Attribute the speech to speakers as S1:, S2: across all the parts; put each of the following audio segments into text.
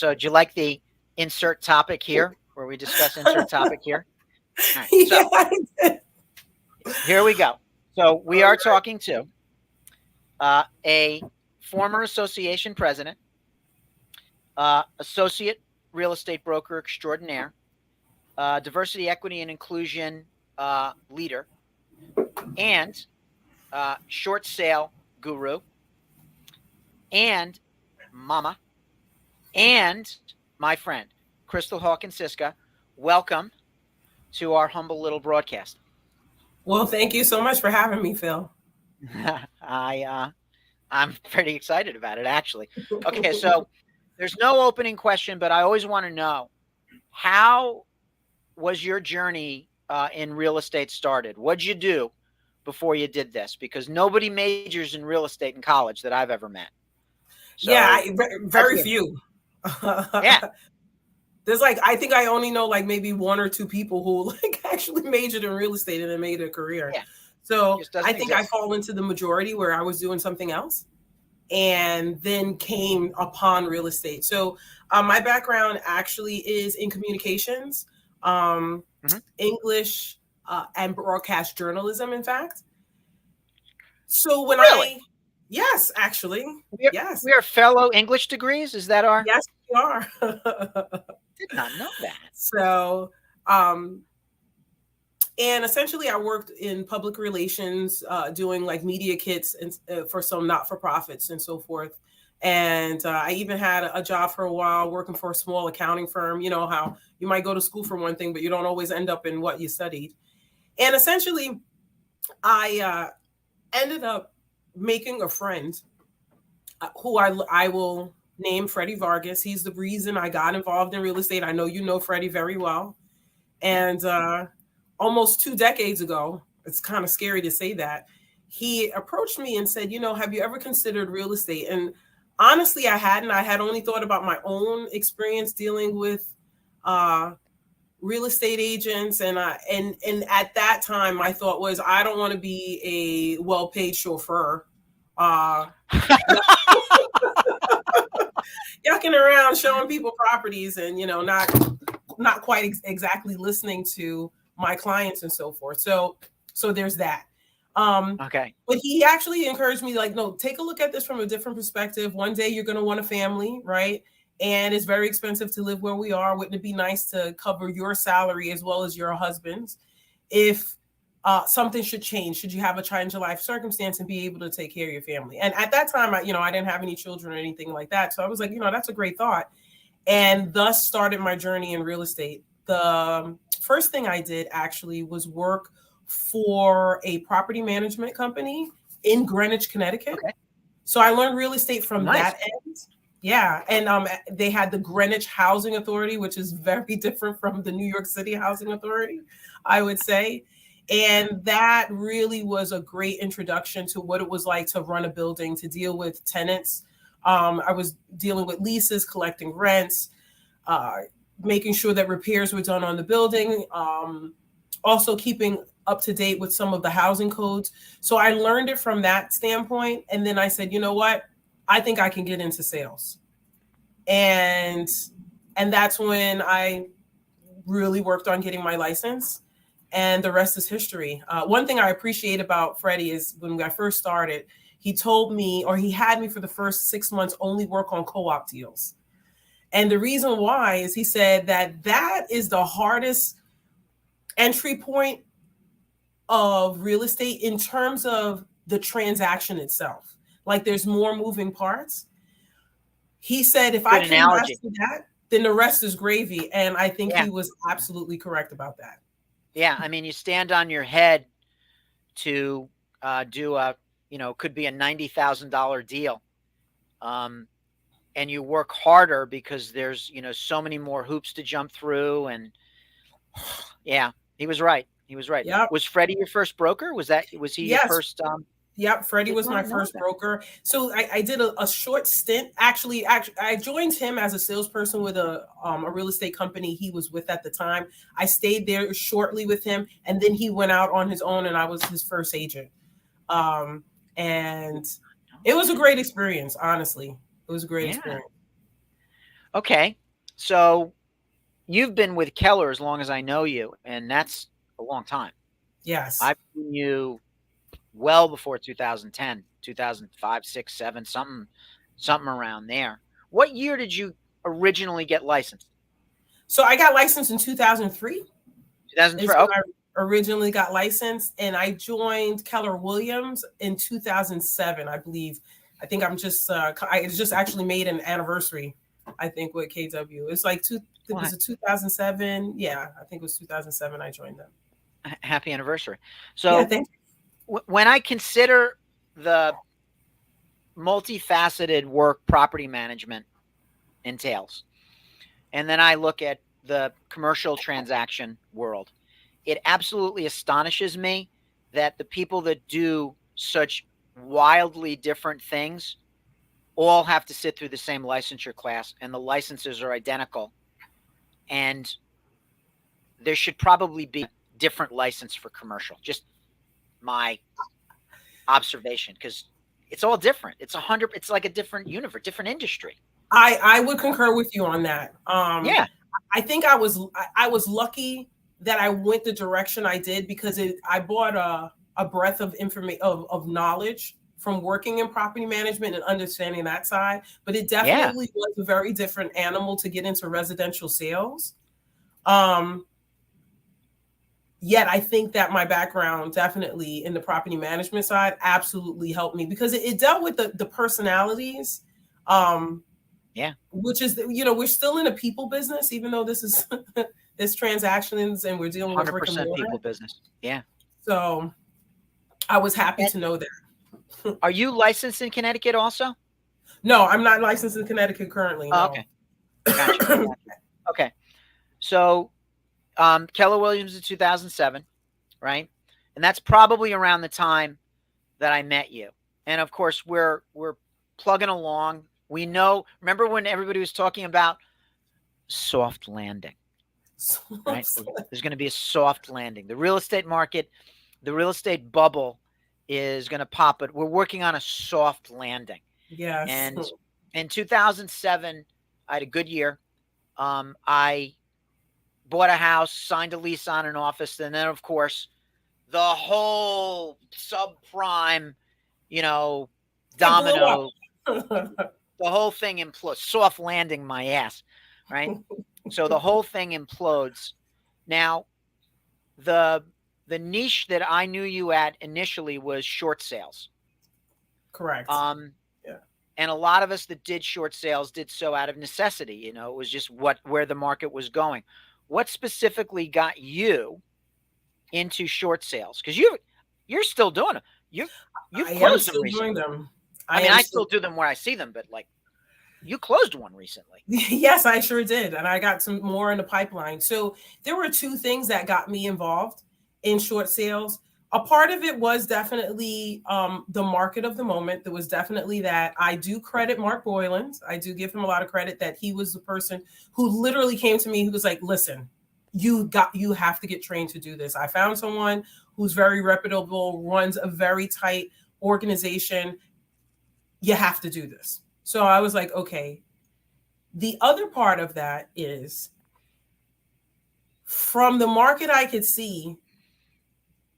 S1: So do you like the insert topic here, where we discuss insert topic here? All right, so here we go. So we are talking to a former association president, associate real estate broker extraordinaire, diversity, equity, and inclusion leader, and short sale guru, and mama, and my friend, Crystal Hawkins-Syska. Welcome to our humble little broadcast.
S2: Well, thank you so much for having me, Phil.
S1: I'm pretty excited about it, actually. Okay, so there's no opening question, but I always want to know, how was your journey in real estate started? What'd you do before you did this? Because nobody majors in real estate in college that I've ever met. So,
S2: yeah, very few.
S1: Yeah.
S2: There's I think I only know maybe one or two people who actually majored in real estate and then made a career.
S1: Yeah.
S2: So I think I fall into the majority where I was doing something else and then came upon real estate. So my background actually is in communications, English, and broadcast journalism, in fact. So when yes, actually. Yes.
S1: We are fellow English degrees. Is that our?
S2: Yes, we are.
S1: Did not know that.
S2: So, and essentially I worked in public relations, doing media kits and for some not-for-profits and so forth. And I even had a job for a while working for a small accounting firm. You know how you might go to school for one thing, but you don't always end up in what you studied. And essentially I ended up making a friend who I will name Freddie Vargas. He's the reason I got involved in real estate. I know you know Freddie very well. And almost 2 decades ago, it's kind of scary to say that, he approached me and said, have you ever considered real estate? And honestly, I hadn't. I had only thought about my own experience dealing with real estate agents. And at that time, my thought was, I don't want to be a well-paid chauffeur. Yucking around showing people properties and not quite exactly listening to my clients and so forth. So there's that.
S1: Okay.
S2: But he actually encouraged me, no, take a look at this from a different perspective. One day you're going to want a family, right? And it's very expensive to live where we are. Wouldn't it be nice to cover your salary as well as your husband's if something should change? Should you have a change of life circumstance and be able to take care of your family? And at that time, I didn't have any children or anything like that. So I was like, that's a great thought. And thus started my journey in real estate. The first thing I did actually was work for a property management company in Greenwich, Connecticut.
S1: Okay.
S2: So I learned real estate from that end. Yeah. And they had the Greenwich Housing Authority, which is very different from the New York City Housing Authority, I would say. And that really was a great introduction to what it was like to run a building, to deal with tenants. I was dealing with leases, collecting rents, making sure that repairs were done on the building, also keeping up to date with some of the housing codes. So I learned it from that standpoint. And then I said, you know what? I think I can get into sales. And that's when I really worked on getting my license. And the rest is history. One thing I appreciate about Freddie is when I first started, he told me, or he had me for the first 6 months only work on co-op deals. And the reason why is he said that is the hardest entry point of real estate in terms of the transaction itself. There's more moving parts. He said, if I can master that, then the rest is gravy. And I think he was absolutely correct about that.
S1: Yeah. I mean, you stand on your head to do could be a $90,000 deal. And you work harder because there's, so many more hoops to jump through. And yeah, he was right. He was right.
S2: Yep.
S1: Was Freddie your first broker? Was he your first?
S2: Yep. Freddie was my first broker. So I did a short stint. Actually, I joined him as a salesperson with a real estate company he was with at the time. I stayed there shortly with him, and then he went out on his own, and I was his first agent. And it was a great experience, honestly. It was a great experience.
S1: Okay. So you've been with Keller as long as I know you, and that's a long time.
S2: Yes.
S1: I've known you well before 2010, 2005, 6, 7, something around there. What year did you originally get licensed?
S2: So I got licensed in 2003.
S1: 2003.
S2: Is when
S1: Okay.
S2: I originally got licensed, and I joined Keller Williams in 2007, I believe. I think I'm just I just actually made an anniversary, I think, with KW. It's like was it 2007? Yeah, I think it was 2007 I joined them.
S1: Happy anniversary.
S2: Yeah,
S1: So
S2: thank
S1: you. When I consider the multifaceted work property management entails, and then I look at the commercial transaction world, it absolutely astonishes me that the people that do such wildly different things all have to sit through the same licensure class, and the licenses are identical. And there should probably be a different license for commercial. Just my observation, because it's all different. It's like a different universe, different industry.
S2: I would concur with you on that.
S1: Yeah.
S2: I think I was lucky that I went the direction I did because I bought a breadth of information of knowledge from working in property management and understanding that side. But it definitely was a very different animal to get into residential sales. Yet I think that my background definitely in the property management side absolutely helped me because it dealt with the personalities. Which is, we're still in a people business, even though this is this transactions and we're dealing with brick and mortar.
S1: People business. Yeah.
S2: So I was happy to know that.
S1: Are you licensed in Connecticut also?
S2: No, I'm not licensed in Connecticut currently. No.
S1: Oh, okay. Gotcha. Okay. So Keller Williams in 2007, right? And that's probably around the time that I met you. And of course, we're plugging along. We know, remember when everybody was talking about soft landing, right? There's going to be a soft landing. The real estate market, the real estate bubble is going to pop, but we're working on a soft landing.
S2: Yes.
S1: And in 2007, I had a good year. I bought a house, signed a lease on an office, and then, of course, the whole subprime, domino, the whole thing implodes. Soft landing my ass, right? So the whole thing implodes. Now, the niche that I knew you at initially was short sales.
S2: Correct.
S1: Yeah. And a lot of us that did short sales did so out of necessity. It was just where the market was going. What specifically got you into short sales? Because you're still doing them. You've closed them recently. I still do them where I see them, but like you closed one recently.
S2: Yes, I sure did. And I got some more in the pipeline. So there were two things that got me involved in short sales. A part of it was definitely the market of the moment. There was definitely that. I do credit Mark Boylan. I do give him a lot of credit that he was the person who literally came to me. He was like, listen, you have to get trained to do this. I found someone who's very reputable, runs a very tight organization. You have to do this. So I was like, okay. The other part of that is from the market I could see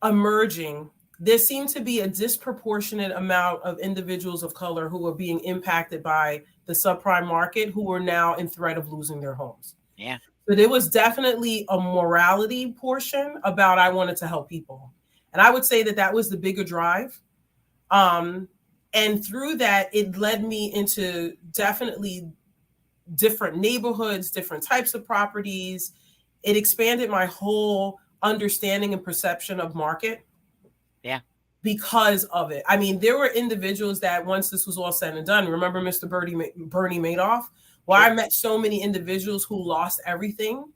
S2: emerging, there seemed to be a disproportionate amount of individuals of color who were being impacted by the subprime market who were now in threat of losing their homes.
S1: Yeah.
S2: So there was definitely a morality portion about I wanted to help people. And I would say that was the bigger drive. And through that, it led me into definitely different neighborhoods, different types of properties. It expanded my whole understanding and perception of market.
S1: Yeah.
S2: Because of it. I mean, there were individuals that once this was all said and done, remember Mr. Bernie Madoff? Well, sure. I met so many individuals who lost everything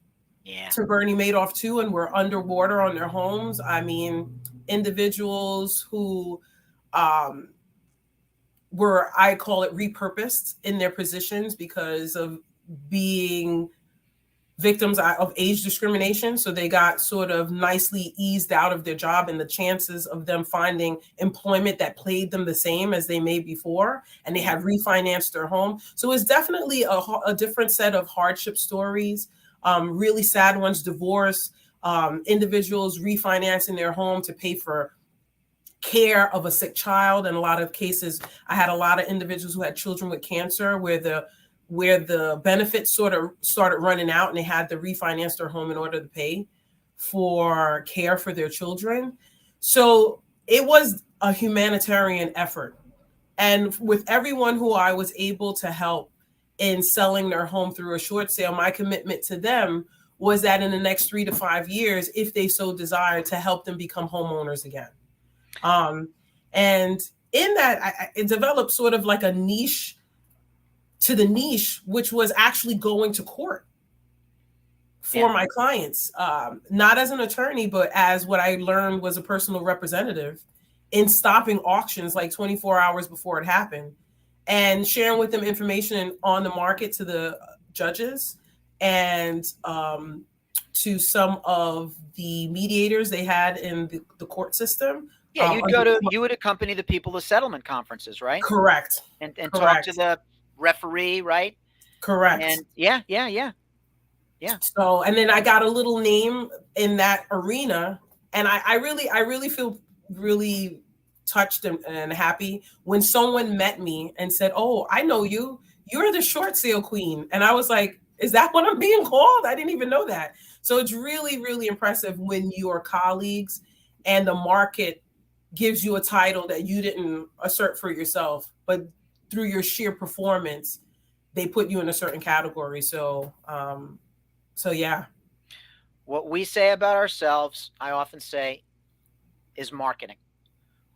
S2: to Bernie Madoff too, and were underwater on their homes. I mean, individuals who were, I call it repurposed in their positions because of being victims of age discrimination. So they got sort of nicely eased out of their job, and the chances of them finding employment that paid them the same as they made before, and they had refinanced their home. So it's definitely a different set of hardship stories, really sad ones, divorce, individuals refinancing their home to pay for care of a sick child. In a lot of cases, I had a lot of individuals who had children with cancer where the benefits sort of started running out, and they had to refinance their home in order to pay for care for their children. So it was a humanitarian effort. And with everyone who I was able to help in selling their home through a short sale, my commitment to them was that in the next 3 to 5 years, if they so desire, to help them become homeowners again. And in that, it developed sort of like a niche to the niche, which was actually going to court for my clients, not as an attorney, but as what I learned was a personal representative in stopping auctions like 24 hours before it happened and sharing with them information on the market to the judges and to some of the mediators they had in the court system.
S1: Yeah, you would accompany the people to settlement conferences, right?
S2: Correct.
S1: And talk to the referee, right?
S2: Correct.
S1: And yeah.
S2: So, and then I got a little name in that arena, and I really feel really touched and happy when someone met me and said, "Oh, I know you. You're the short sale queen." And I was like, "Is that what I'm being called? I didn't even know that." So it's really, really impressive when your colleagues and the market gives you a title that you didn't assert for yourself, but through your sheer performance, they put you in a certain category. So, yeah.
S1: What we say about ourselves, I often say, is marketing.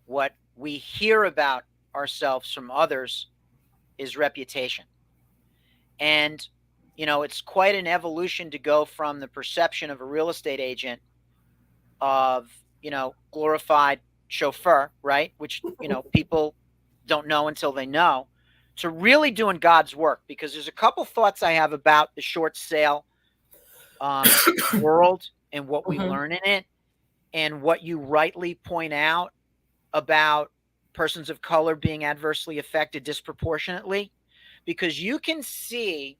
S1: What we hear about ourselves from others is reputation. And, it's quite an evolution to go from the perception of a real estate agent of, glorified chauffeur, right? Which, people don't know until they know, to really doing God's work. Because there's a couple thoughts I have about the short sale world and what we learn in it, and what you rightly point out about persons of color being adversely affected disproportionately, because you can see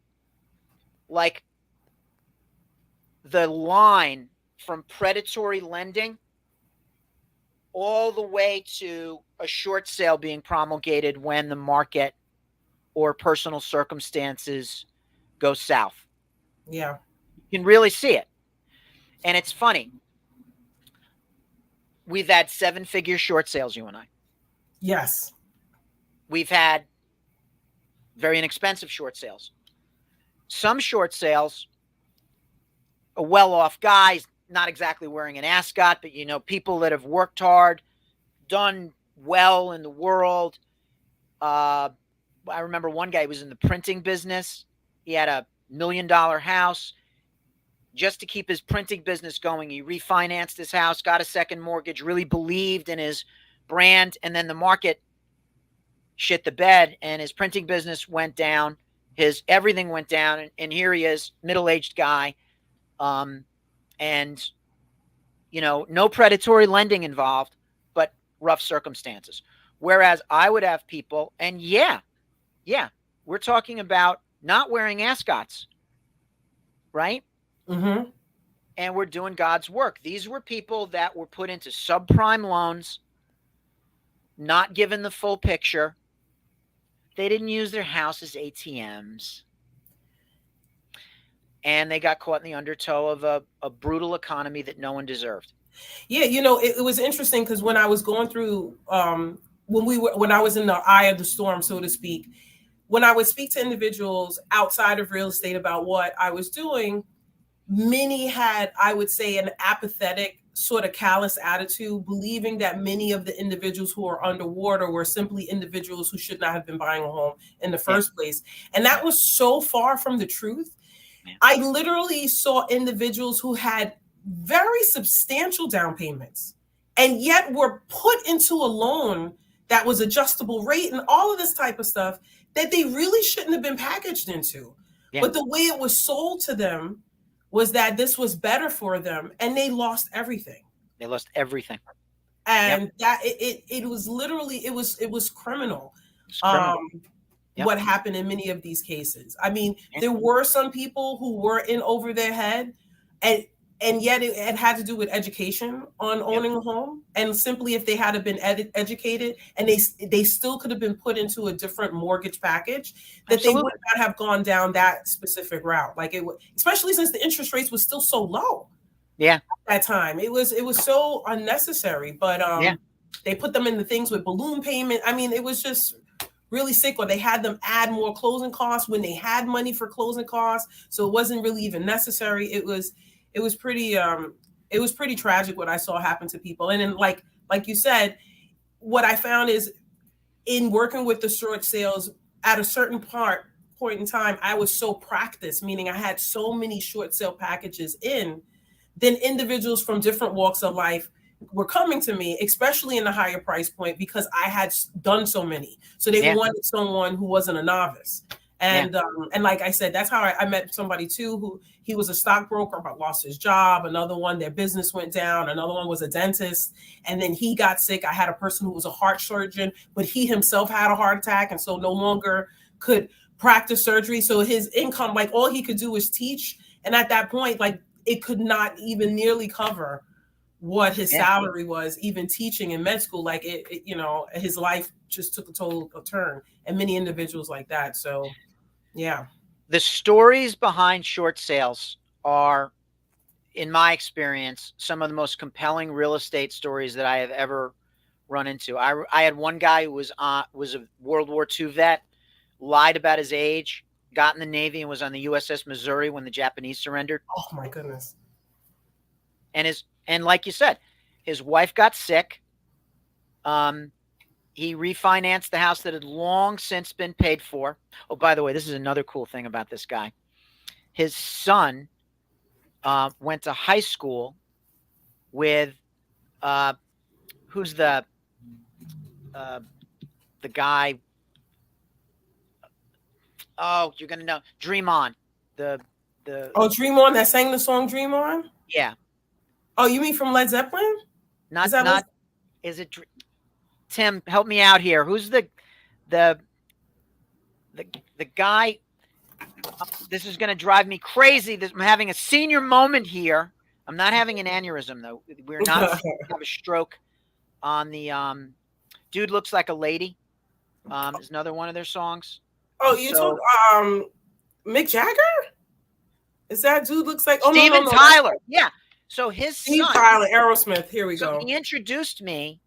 S1: like the line from predatory lending all the way to a short sale being promulgated when the market or personal circumstances go south.
S2: Yeah.
S1: You can really see it. And it's funny. We've had 7-figure short sales, you and I.
S2: Yes.
S1: We've had very inexpensive short sales. Some short sales, a well-off guys, not exactly wearing an ascot, but, people that have worked hard, done well in the world. I remember one guy was in the printing business. He had a $1 million house. Just to keep his printing business going, he refinanced his house, got a second mortgage, really believed in his brand, and then the market shit the bed, and his printing business went down. His everything went down, and here he is, middle-aged guy, and no predatory lending involved, but rough circumstances. Whereas I would have people, and yeah, we're talking about not wearing ascots, right?
S2: Mm-hmm.
S1: And we're doing God's work. These were people that were put into subprime loans, not given the full picture. They didn't use their house as ATMs. And they got caught in the undertow of a brutal economy that no one deserved.
S2: Yeah, it was interesting because when I was going through, when I was in the eye of the storm, so to speak, when I would speak to individuals outside of real estate about what I was doing, many had, I would say, an apathetic, sort of callous attitude, believing that many of the individuals who are underwater were simply individuals who should not have been buying a home in the first place. And that was so far from the truth. I literally saw individuals who had very substantial down payments and yet were put into a loan that was adjustable rate and all of this type of stuff that they really shouldn't have been packaged into. Yeah. But the way it was sold to them was that this was better for them, and they lost everything.
S1: They lost everything.
S2: And that it was literally, it was criminal.
S1: It's criminal.
S2: What happened in many of these cases. I mean, there were some people who were in over their head, and yet it had to do with education on owning a home. And simply, if they had been educated, and they still could have been put into a different mortgage package, that
S1: Absolutely.
S2: they would not have gone down that specific route. Like it, especially since the interest rates was still so low.
S1: Yeah.
S2: At that time, it was so unnecessary. But they put them in the things with balloon payment. I mean, it was just really sick. Or they had them add more closing costs when they had money for closing costs, so it wasn't really even necessary. It was pretty tragic what I saw happen to people. And then like you said, what I found is, in working with the short sales, at a certain point in time, I was so practiced, meaning I had so many short sale packages in, then individuals from different walks of life were coming to me, especially in the higher price point, because I had done so many. So they wanted someone who wasn't a novice. And like I said, that's how I met somebody too, who he was a stockbroker but lost his job. Another one, their business went down. Another one was a dentist. And then he got sick. I had a person who was a heart surgeon, but he himself had a heart attack and so no longer could practice surgery. So his income, like all he could do was teach. And at that point, like it could not even nearly cover what his salary was, even teaching in med school. Like it, you know, his life just took a total turn, and many individuals like that. So the
S1: stories behind short sales are, in my experience, some of the most compelling real estate stories that I have ever run into. I had one guy who was a World War II vet, lied about his age, got in the Navy, and was on the USS Missouri when the Japanese surrendered.
S2: Oh my goodness.
S1: And like you said, his wife got sick. He refinanced the house that had long since been paid for. Oh, by the way, this is another cool thing about this guy. His son went to high school with who's the guy? Oh, you're gonna know. Dream On.
S2: Dream On, that sang the song Dream On?
S1: Yeah.
S2: Oh, you mean from Led Zeppelin?
S1: Is it Tim, help me out here. Who's the guy? This is going to drive me crazy. I'm having a senior moment here. I'm not having an aneurysm though. We're not have a stroke on the Dude Looks Like a Lady. Is another one of their songs.
S2: Oh, you took Mick Jagger? Is that Dude Looks Like
S1: Steven Tyler? Yeah. So his
S2: Steve
S1: son,
S2: Tyler, Aerosmith. Here we go.
S1: He introduced me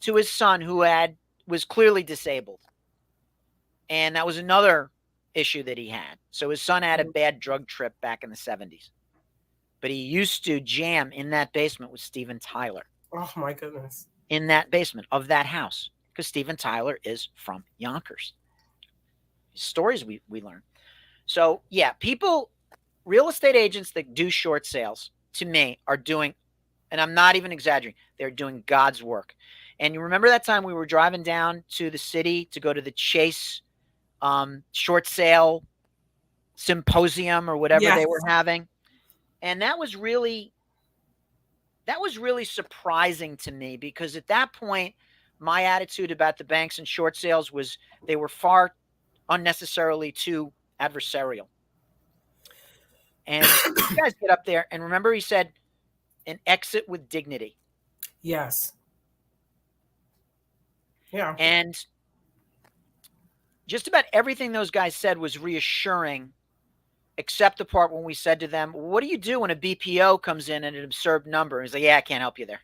S1: to his son, who was clearly disabled, and that was another issue that he had. So his son had a bad drug trip back in the 70s, but he used to jam in that basement with Steven Tyler.
S2: Oh my goodness!
S1: In that basement of that house, because Steven Tyler is from Yonkers. Stories we learn. So yeah, real estate agents that do short sales, to me, are doing, and I'm not even exaggerating, they're doing God's work. And you remember that time we were driving down to the city to go to the Chase short sale symposium or whatever they were having. And that was really surprising to me, because at that point, my attitude about the banks and short sales was they were far unnecessarily too adversarial. And you guys get up there, and remember he said, an exit with dignity.
S2: Yes. Yeah.
S1: And just about everything those guys said was reassuring, except the part when we said to them, what do you do when a BPO comes in at an absurd number? He's like, yeah, I can't help you there.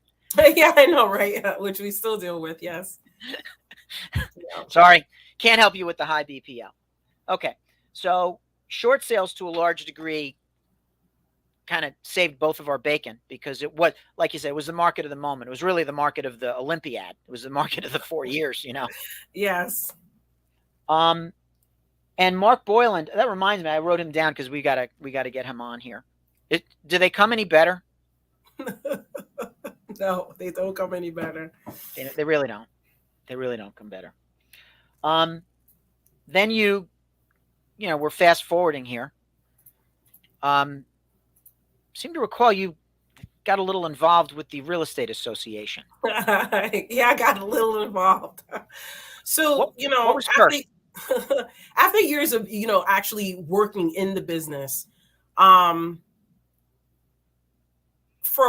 S2: Yeah, I know, right? Yeah, which we still deal with, yes.
S1: Sorry, can't help you with the high BPO. Okay, so short sales to a large degree kind of saved both of our bacon, because it was, like you said, it was the market of the moment. It was really the market of the Olympiad. It was the market of the 4 years, you know?
S2: Yes.
S1: And Mark Boylan, that reminds me, I wrote him down because we gotta get him on here. Do they come any better?
S2: No, they don't come any better.
S1: They really don't. They really don't come better. Then we're fast forwarding here. seem to recall you got a little involved with the Real Estate Association.
S2: Yeah, I got a little involved. So,
S1: what was first?
S2: After years of, actually working in the business, for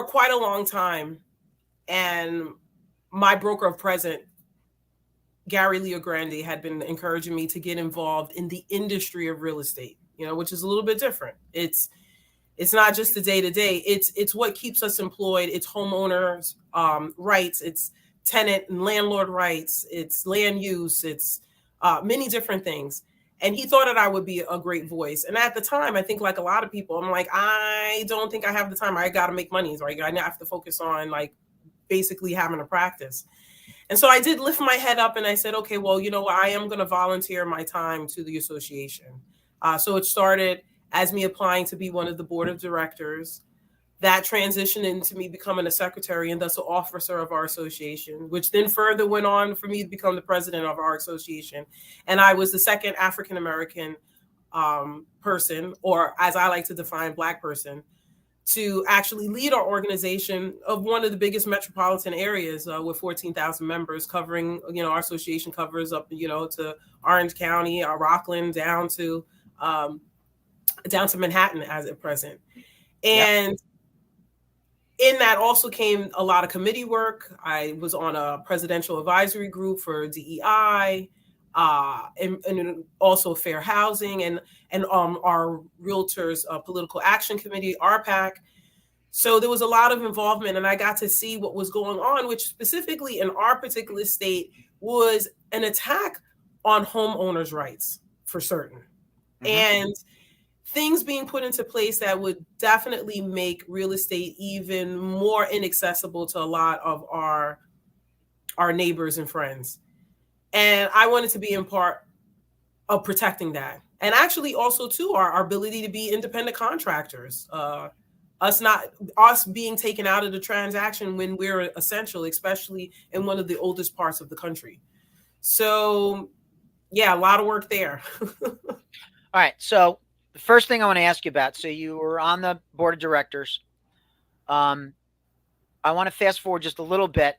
S2: quite a long time, and my broker of present, Gary Leogrande, had been encouraging me to get involved in the industry of real estate, which is a little bit different. It's not just the day-to-day. It's what keeps us employed. It's homeowners' rights. It's tenant and landlord rights. It's land use. It's many different things. And he thought that I would be a great voice. And at the time, I think like a lot of people, I'm like, I don't think I have the time. I got to make money. Right? I have to focus on like basically having a practice. And so I did lift my head up and I said, okay, well, you know what? I am going to volunteer my time to the association. So it started as me applying to be one of the board of directors. That transitioned into me becoming a secretary and thus an officer of our association, which then further went on for me to become the president of our association. And I was the second African-American person, or as I like to define, Black person, to actually lead our organization of one of the biggest metropolitan areas with 14,000 members, covering, our association covers up, to Orange County, Rockland, down to Manhattan as at present. And in that also came a lot of committee work. I was on a presidential advisory group for DEI, and also fair housing, and our realtors political action committee, RPAC. So there was a lot of involvement, and I got to see what was going on, which specifically in our particular state was an attack on homeowners' rights for certain. Mm-hmm. And things being put into place that would definitely make real estate even more inaccessible to a lot of our neighbors and friends. And I wanted to be in part of protecting that. And actually also too, our ability to be independent contractors, us being taken out of the transaction when we're essential, especially in one of the oldest parts of the country. So yeah, a lot of work there.
S1: All right. So the first thing I want to ask you about, so you were on the board of directors. I want to fast forward just a little bit.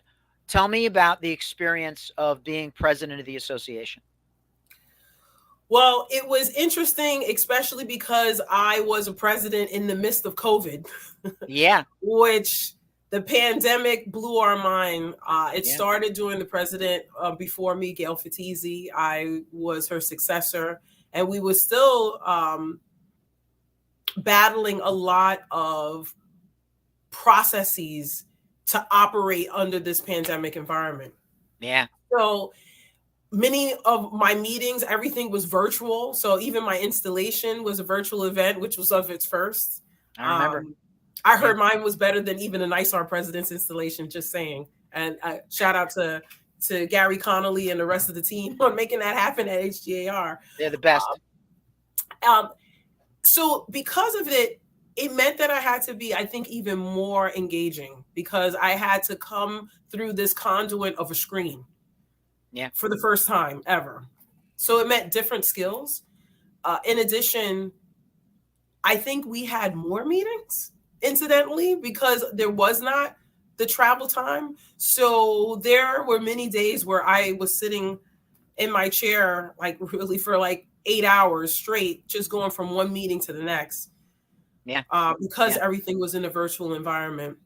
S1: Tell me about the experience of being president of the association.
S2: Well, it was interesting, especially because I was a president in the midst of COVID.
S1: Yeah.
S2: Which the pandemic blew our mind. It started during the president before me, Gail Fatizzi. I was her successor, and we were still battling a lot of processes to operate under this pandemic environment.
S1: Yeah.
S2: So many of my meetings, everything was virtual. So even my installation was a virtual event, which was of its first.
S1: I remember.
S2: I heard mine was better than even a Nice Our President's installation, just saying. And shout out to Gary Connolly and the rest of the team on making that happen at HGAR.
S1: They're the best.
S2: So because of it, it meant that I had to be, I think, even more engaging, because I had to come through this conduit of a screen for the first time ever. So it meant different skills. In addition, I think we had more meetings, incidentally, because there was not the travel time. So there were many days where I was sitting in my chair, like really for like 8 hours straight, just going from one meeting to the next. Because everything was in a virtual environment.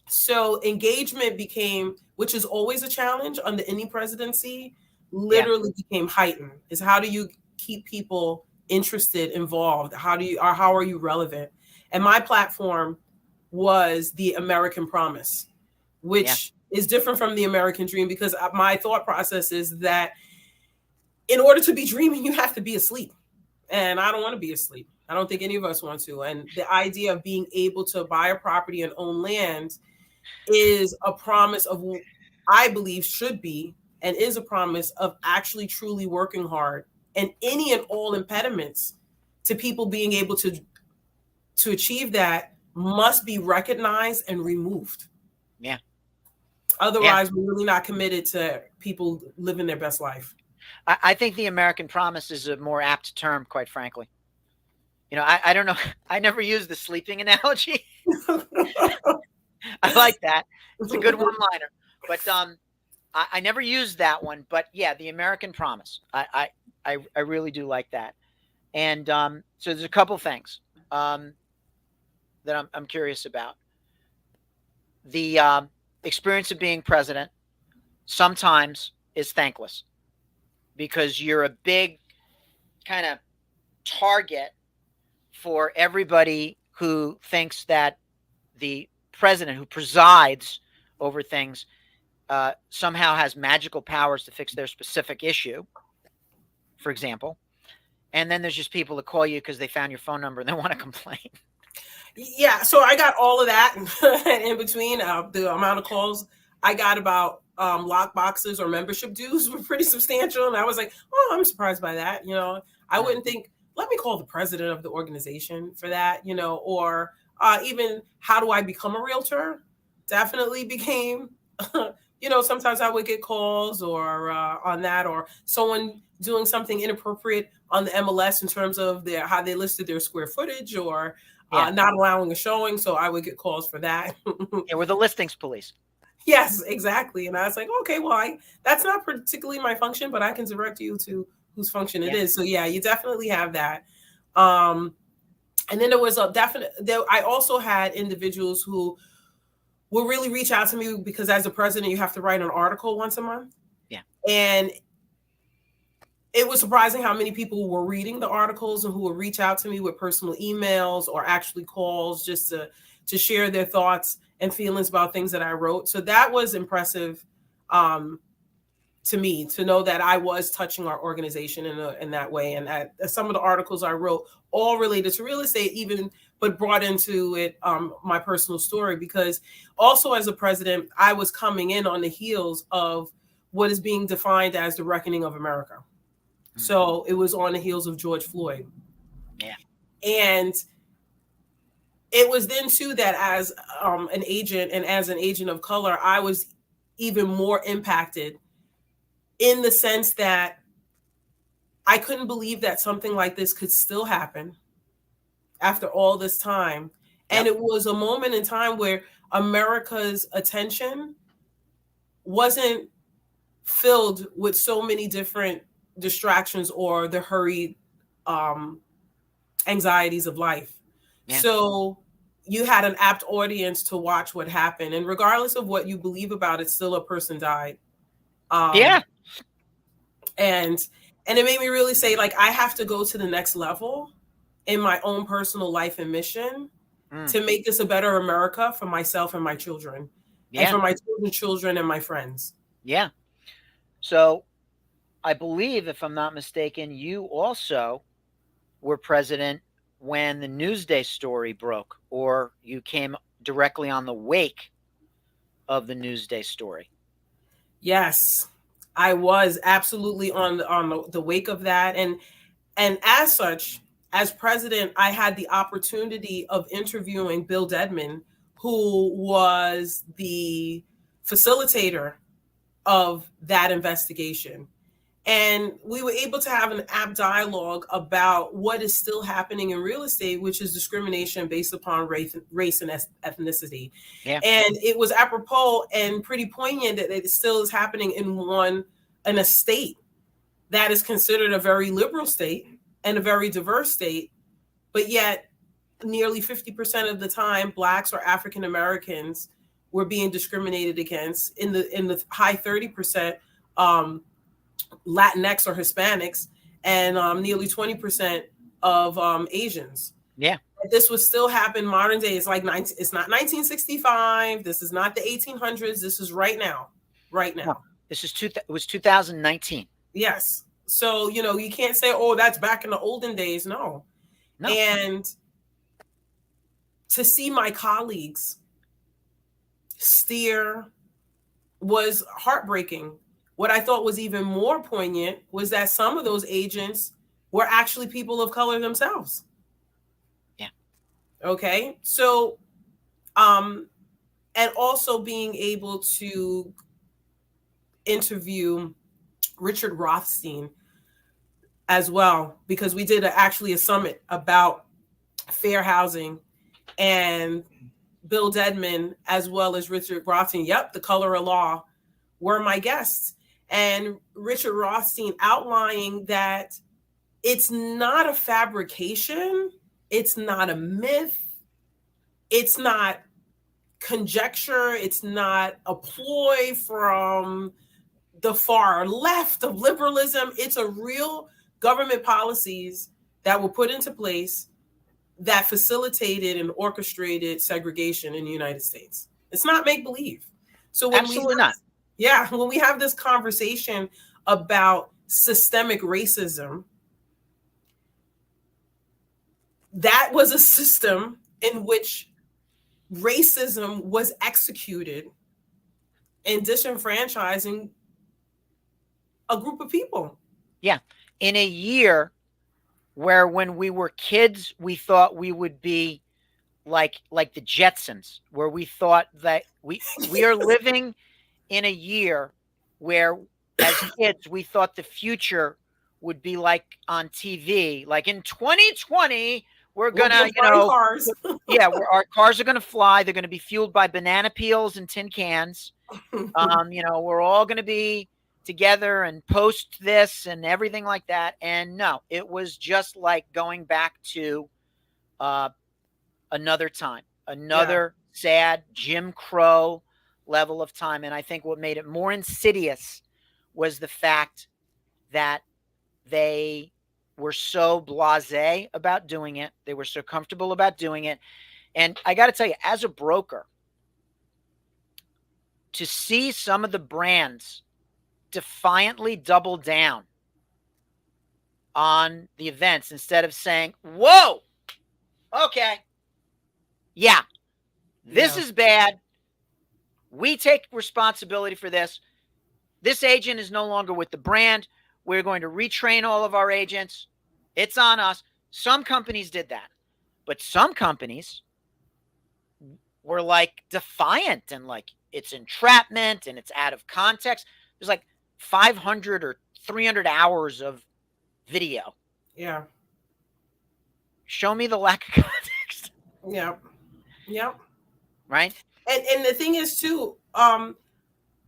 S2: So engagement became, which is always a challenge under any presidency, literally became heightened. Is how do you keep people interested, involved? How are you relevant? And my platform was the American Promise, which is different from the American Dream, because my thought process is that in order to be dreaming, you have to be asleep. And I don't want to be asleep. I don't think any of us want to. And the idea of being able to buy a property and own land is a promise of, I believe, should be and is a promise of actually truly working hard. And any and all impediments to people being able to achieve that must be recognized and removed.
S1: Yeah.
S2: Otherwise, we're really not committed to people living their best life.
S1: I think the American Promise is a more apt term, quite frankly. I don't know. I never use the sleeping analogy. I like that. It's a good one-liner. But I never used that one. But yeah, the American promise. I really do like that. And so there's a couple things that I'm curious about. The experience of being president sometimes is thankless because you're a big kind of target for everybody who thinks that the president who presides over things somehow has magical powers to fix their specific issue, for example. And then there's just people that call you because they found your phone number and they want to complain.
S2: Yeah, so I got all of that in between. The amount of calls I got about lock boxes or membership dues were pretty substantial. And I was like, oh, I'm surprised by that. I wouldn't think, let me call the president of the organization for that, or even how do I become a realtor? Definitely became, sometimes I would get calls or on that, or someone doing something inappropriate on the MLS in terms of how they listed their square footage or not allowing a showing. So I would get calls for that.
S1: Yeah, we're the listings police.
S2: Yes, exactly. And I was like, okay, well, that's not particularly my function, but I can direct you to whose function it is. So yeah, you definitely have that. And then there was I also had individuals who will really reach out to me because as a president, you have to write an article once a month.
S1: Yeah.
S2: And it was surprising how many people were reading the articles and who would reach out to me with personal emails or actually calls just to share their thoughts and feelings about things that I wrote. So that was impressive to me to know that I was touching our organization in that way. And that some of the articles I wrote all related to real estate, but brought into it my personal story, because also as a president, I was coming in on the heels of what is being defined as the reckoning of America. Mm-hmm. So it was on the heels of George Floyd.
S1: Yeah.
S2: And it was then too that as an agent and as an agent of color, I was even more impacted in the sense that I couldn't believe that something like this could still happen after all this time. And it was a moment in time where America's attention wasn't filled with so many different distractions or the hurried anxieties of life. Yeah. So you had an apt audience to watch what happened. And regardless of what you believe about it, still a person died. And it made me really say, like, I have to go to the next level in my own personal life and mission to make this a better America for myself and my children and for my children's children and my friends.
S1: Yeah. So I believe, if I'm not mistaken, you also were president when the Newsday story broke, or you came directly on the wake of the Newsday story.
S2: Yes, I was absolutely on the wake of that. And as such, as president, I had the opportunity of interviewing Bill Dedman, who was the facilitator of that investigation. And we were able to have an apt dialogue about what is still happening in real estate, which is discrimination based upon race and ethnicity. Yeah. And it was apropos and pretty poignant that it still is happening in a state that is considered a very liberal state and a very diverse state, but yet nearly 50% of the time, Blacks or African Americans were being discriminated against. In the high 30%, Latinx or Hispanics, and nearly 20% of Asians.
S1: Yeah,
S2: this would still happen modern day. It's like it's not 1965. This is not the 1800s. This is right now. Right now.
S1: No, this is it was 2019.
S2: Yes. So you can't say, oh, that's back in the olden days. No. And to see my colleagues steer was heartbreaking. What I thought was even more poignant was that some of those agents were actually people of color themselves.
S1: Yeah.
S2: Okay. So, and also being able to interview Richard Rothstein as well, because we did actually a summit about fair housing, and Bill Dedman, as well as Richard Rothstein, the color of law, were my guests. And Richard Rothstein outlining that it's not a fabrication, it's not a myth, it's not conjecture, it's not a ploy from the far left of liberalism. It's a real government policies that were put into place that facilitated and orchestrated segregation in the United States. It's not make believe. So when
S1: Absolutely not.
S2: Yeah, when we have this conversation about systemic racism, that was a system in which racism was executed in disenfranchising a group of people.
S1: Yeah. In a year where when we were kids, we thought we would be like the Jetsons, where we thought that we are living in a year where as kids, we thought the future would be like on TV, like in 2020, we're gonna,
S2: cars.
S1: Yeah, our cars are gonna fly. They're gonna be fueled by banana peels and tin cans. We're all gonna be together and post this and everything like that. And no, it was just like going back to another time, another sad Jim Crow level of time. And I think what made it more insidious was the fact that they were so blasé about doing it. They were so comfortable about doing it. And I got to tell you, as a broker, to see some of the brands defiantly double down on the events instead of saying, whoa, okay, yeah, this is bad. We take responsibility for this. This agent is no longer with the brand. We're going to retrain all of our agents. It's on us. Some companies did that, but some companies were like defiant and like it's entrapment and it's out of context. There's like 500 or 300 hours of video.
S2: Yeah.
S1: Show me the lack of context.
S2: Yeah. Yeah.
S1: Right.
S2: And the thing is too,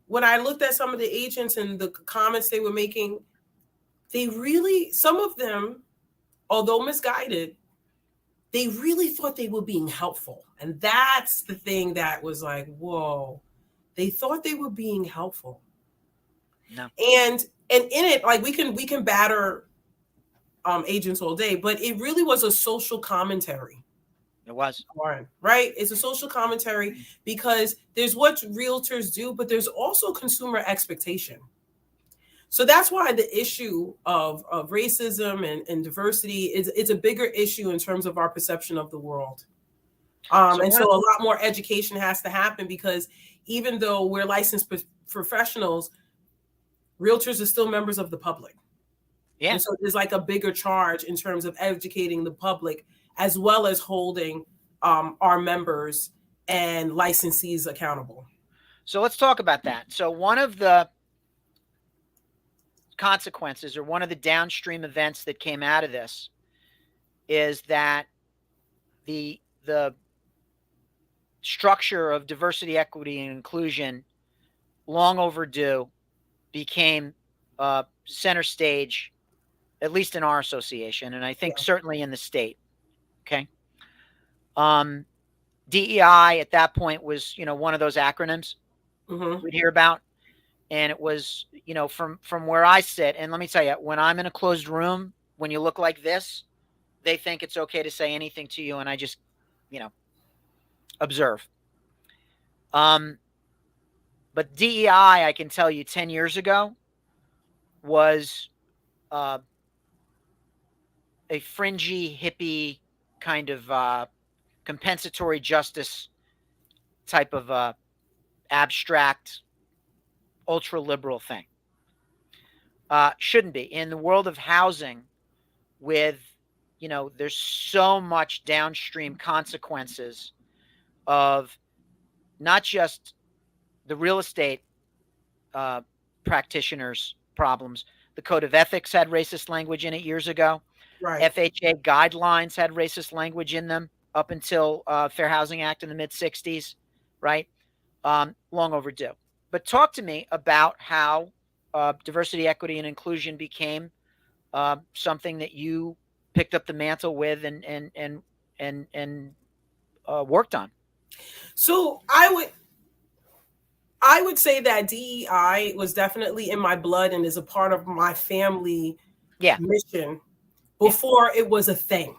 S2: when I looked at some of the agents and the comments they were making, they really, some of them, although misguided, they really thought they were being helpful. And that's the thing that was like, whoa, they thought they were being helpful.
S1: No.
S2: And in it, like we can batter agents all day, but it really was a social commentary.
S1: It was.
S2: Right? It's a social commentary because there's what realtors do, but there's also consumer expectation. So that's why the issue of racism and diversity is a bigger issue in terms of our perception of the world. So a lot more education has to happen because even though we're licensed professionals, realtors are still members of the public. Yeah. And so there's like a bigger charge in terms of educating the public as well as holding our members and licensees accountable.
S1: So let's talk about that. So one of the consequences or one of the downstream events that came out of this is that the structure of diversity, equity, and inclusion, long overdue, became center stage, at least in our association, and I think certainly in the state. Okay. DEI at that point was, one of those acronyms we'd hear about. And it was, from where I sit, and let me tell you, when I'm in a closed room, when you look like this, they think it's okay to say anything to you. And I just, observe. But DEI, I can tell you 10 years ago was a fringy, hippie kind of compensatory justice type of abstract, ultra liberal thing. Shouldn't be. In the world of housing, with, there's so much downstream consequences of not just the real estate practitioners' problems. The Code of Ethics had racist language in it years ago.
S2: Right.
S1: FHA guidelines had racist language in them up until Fair Housing Act in the mid-'60s, right? Long overdue. But talk to me about how diversity, equity, and inclusion became something that you picked up the mantle with and worked on.
S2: So I would say that DEI was definitely in my blood and is a part of my family mission before it was a thing.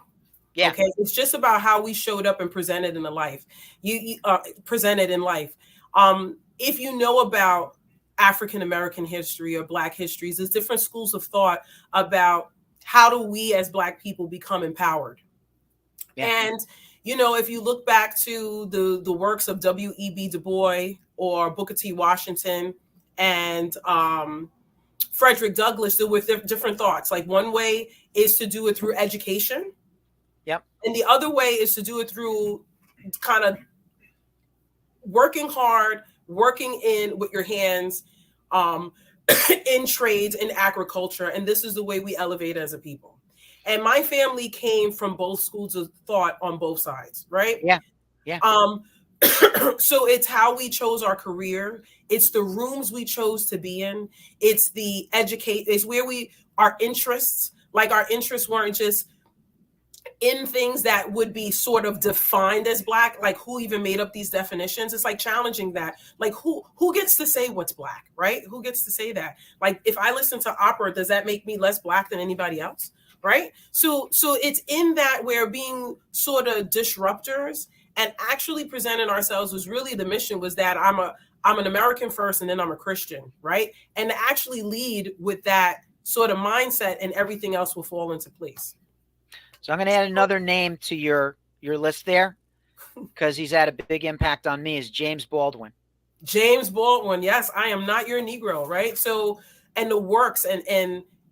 S1: Yeah.
S2: Okay. It's just about how we showed up and presented in the life. You presented in life. If you know about African American history or Black histories, there's different schools of thought about how do we as Black people become empowered. Yeah. And if you look back to the works of W.E.B. Du Bois or Booker T. Washington and Frederick Douglass, there were different thoughts. Like one way is to do it through education.
S1: Yep. And
S2: the other way is to do it through kind of working hard, working in with your hands, in trades, in agriculture. And this is the way we elevate as a people. And my family came from both schools of thought on both sides, right?
S1: Yeah. Yeah.
S2: So it's how we chose our career. It's the rooms we chose to be in. It's the it's where our interests, like our interests weren't just in things that would be sort of defined as Black, like who even made up these definitions? It's like challenging that, like who gets to say what's Black, right? Who gets to say that? Like if I listen to opera, does that make me less Black than anybody else? Right? So it's in that we're being sort of disruptors and actually presenting ourselves was really the mission was that I'm an American first and then I'm a Christian, right? And to actually lead with that sort of mindset and everything else will fall into place.
S1: So I'm going to add another name to your list there because he's had a big impact on me is James Baldwin.
S2: James Baldwin. Yes, I am not your Negro, right? So, and the works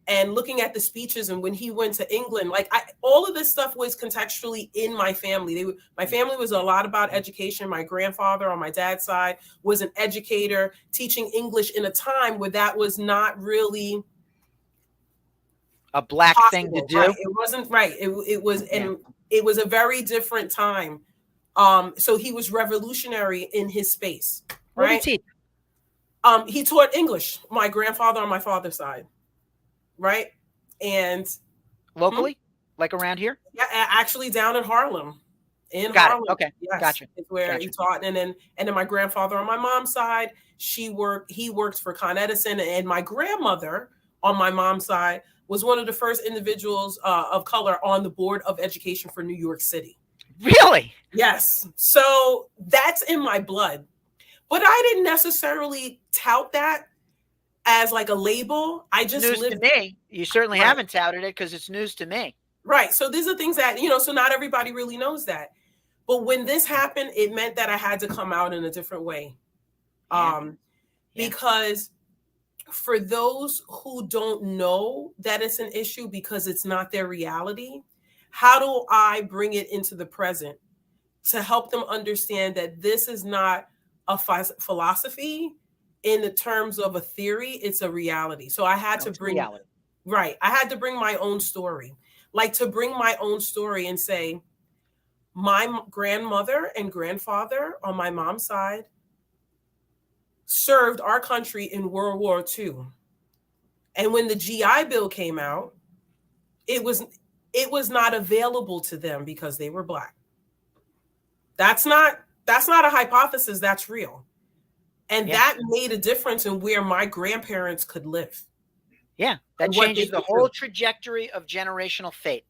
S2: and looking at the speeches and when he went to England, like all of this stuff was contextually in my family. My family was a lot about education. My grandfather on my dad's side was an educator teaching English in a time where that was not really
S1: a Black possible thing to do.
S2: Right. It wasn't right. It was, and it was a very different time. So he was revolutionary in his space. Right.
S1: What did he teach?
S2: He taught English. My grandfather on my father's side. Right. And
S1: locally, like around here?
S2: Yeah, actually down in Harlem.
S1: Got
S2: Harlem.
S1: It. Okay.
S2: Yes,
S1: Gotcha.
S2: It's where he taught. And then my grandfather on my mom's side, he worked for Con Edison. And my grandmother on my mom's side was one of the first individuals of color on the Board of Education for New York City.
S1: Really?
S2: Yes. So that's in my blood. But I didn't necessarily tout that as like a label. I just
S1: news
S2: lived
S1: to me. You certainly haven't touted it because it's news to me.
S2: Right. So these are things that, so not everybody really knows that. But when this happened, it meant that I had to come out in a different way. Because for those who don't know that it's an issue because it's not their reality, how do I bring it into the present to help them understand that this is not a philosophy in the terms of a theory, it's a reality. So I had to bring reality. Right. I had to bring my own story, like to bring my own story and say, my grandmother and grandfather on my mom's side served our country in World War II. And when the GI Bill came out, it was not available to them because they were Black. That's not a hypothesis, that's real. And that made a difference in where my grandparents could live.
S1: Yeah, that changes the whole trajectory of generational fate.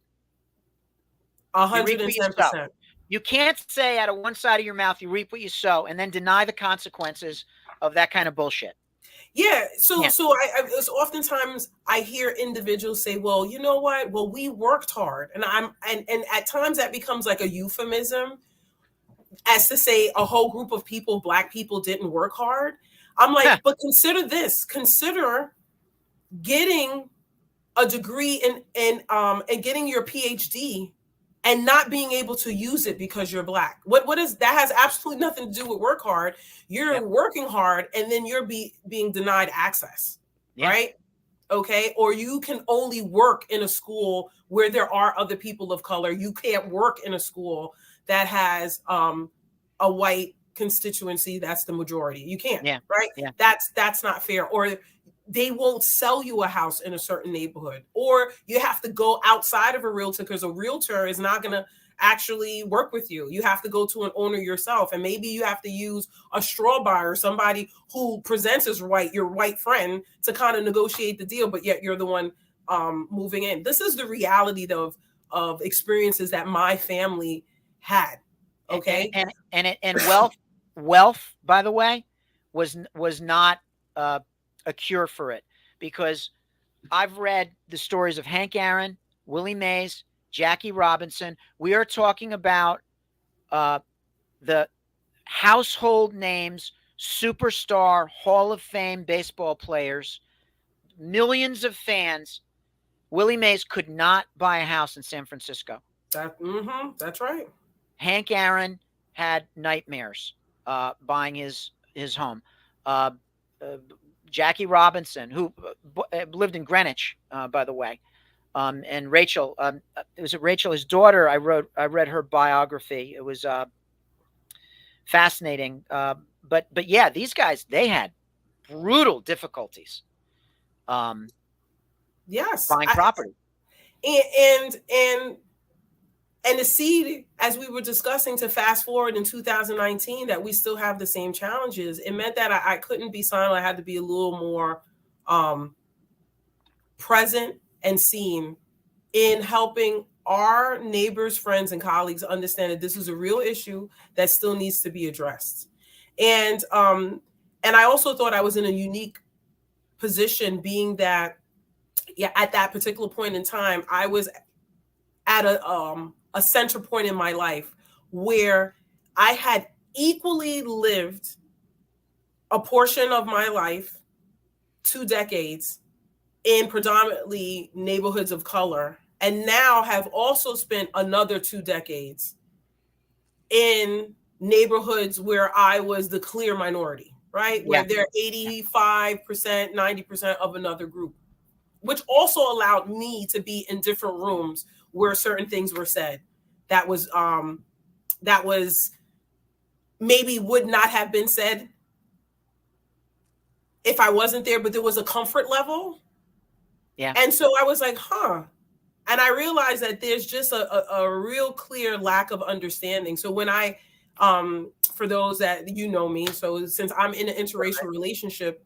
S2: 110%.
S1: You can't say out of one side of your mouth, you reap what you sow, and then deny the consequences of that kind of bullshit.
S2: Yeah. So it's oftentimes I hear individuals say, well, you know what? Well, we worked hard. And and at times that becomes like a euphemism as to say a whole group of people, Black people didn't work hard. I'm like, but consider this, consider getting a degree and getting your PhD and not being able to use it because you're Black. What is that? Has absolutely nothing to do with work hard. You're working hard and then you're being denied access, right? Okay. Or you can only work in a school where there are other people of color. You can't work in a school that has a white constituency that's the majority. You can't,
S1: Yeah.
S2: right?
S1: Yeah.
S2: That's not fair. Or they won't sell you a house in a certain neighborhood, or you have to go outside of a realtor because a realtor is not going to actually work with you. You have to go to an owner yourself, and maybe you have to use a straw buyer, somebody who presents as white, your white friend, to kind of negotiate the deal, but yet you're the one moving in. This is the reality of experiences that my family had. Okay.
S1: And wealth, by the way, was not a cure for it, because I've read the stories of Hank Aaron, Willie Mays, Jackie Robinson. We are talking about the household names, superstar, Hall of Fame baseball players, millions of fans. Willie Mays could not buy a house in San Francisco.
S2: That's right.
S1: Hank Aaron had nightmares buying his home. Jackie Robinson, who lived in Greenwich, by the way, and Rachel, was it Rachel, his daughter? I read her biography. It was fascinating. But yeah, these guys, they had brutal difficulties.
S2: Yes,
S1: buying property.
S2: And to see, as we were discussing, to fast forward in 2019, that we still have the same challenges, it meant that I couldn't be silent. I had to be a little more present and seen in helping our neighbors, friends, and colleagues understand that this is a real issue that still needs to be addressed. And I also thought I was in a unique position, being that, yeah, at that particular point in time, I was at a center point in my life where I had equally lived a portion of my life, 2 decades, in predominantly neighborhoods of color, and now have also spent another 2 decades in neighborhoods where I was the clear minority, right? Where they're 85%, 90% of another group, which also allowed me to be in different rooms where certain things were said that was maybe would not have been said if I wasn't there, but there was a comfort level. Yeah. And so I was like, and I realized that there's just a real clear lack of understanding. So when I, for those that you know me, so since I'm in an interracial relationship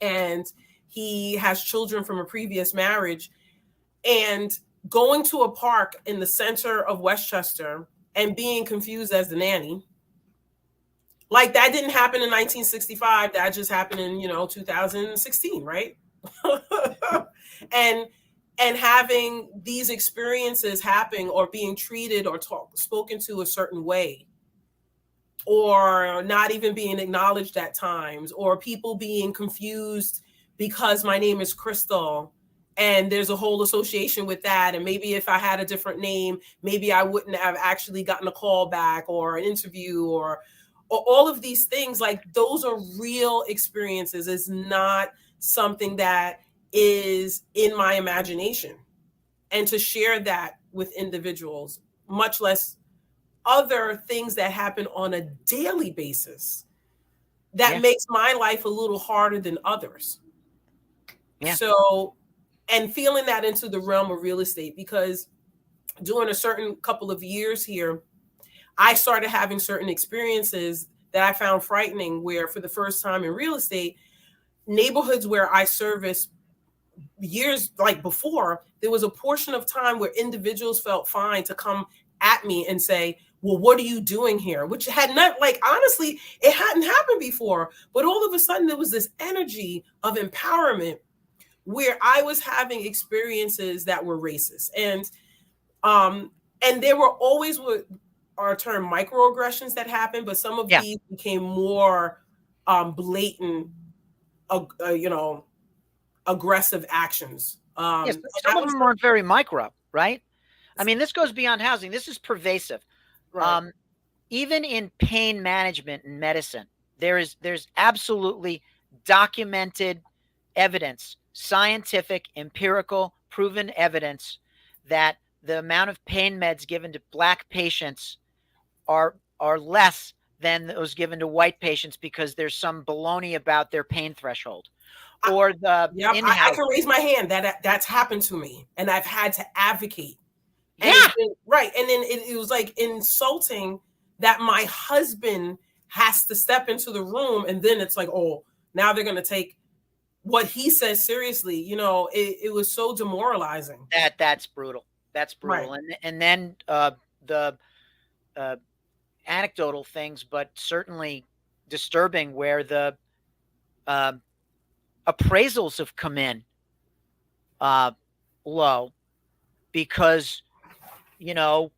S2: and he has children from a previous marriage, and going to a park in the center of Westchester and being confused as the nanny, like that didn't happen in 1965. That just happened in, 2016, right? and having these experiences happen, or being treated or spoken to a certain way, or not even being acknowledged at times, or people being confused because my name is Crystal and there's a whole association with that. And maybe if I had a different name, maybe I wouldn't have actually gotten a call back or an interview or all of these things. Like, those are real experiences. It's not something that is in my imagination. And to share that with individuals, much less other things that happen on a daily basis, that makes my life a little harder than others. So, and feeling that into the realm of real estate, because during a certain couple of years here, I started having certain experiences that I found frightening, where for the first time in real estate, neighborhoods where I serviced years like before, there was a portion of time where individuals felt fine to come at me and say, well, what are you doing here? Which had not, like, honestly, it hadn't happened before. But all of a sudden there was this energy of empowerment where I was having experiences that were racist. And there were always what are termed microaggressions that happened, but some of these became more blatant, aggressive actions.
S1: Yes, some of them weren't very micro, right? I mean, this goes beyond housing. This is pervasive. Right. Even in pain management and medicine, there's absolutely documented evidence, scientific, empirical, proven evidence that the amount of pain meds given to Black patients are less than those given to white patients because there's some baloney about their pain threshold. Or the
S2: I can raise my hand that's happened to me, and I've had to advocate. And right. And then it was like insulting that my husband has to step into the room, and then it's like, oh, now they're going to take what he says seriously. You know, it was so demoralizing.
S1: That's brutal. That's brutal. Right. And then the anecdotal things, but certainly disturbing, where the appraisals have come in low because, you know,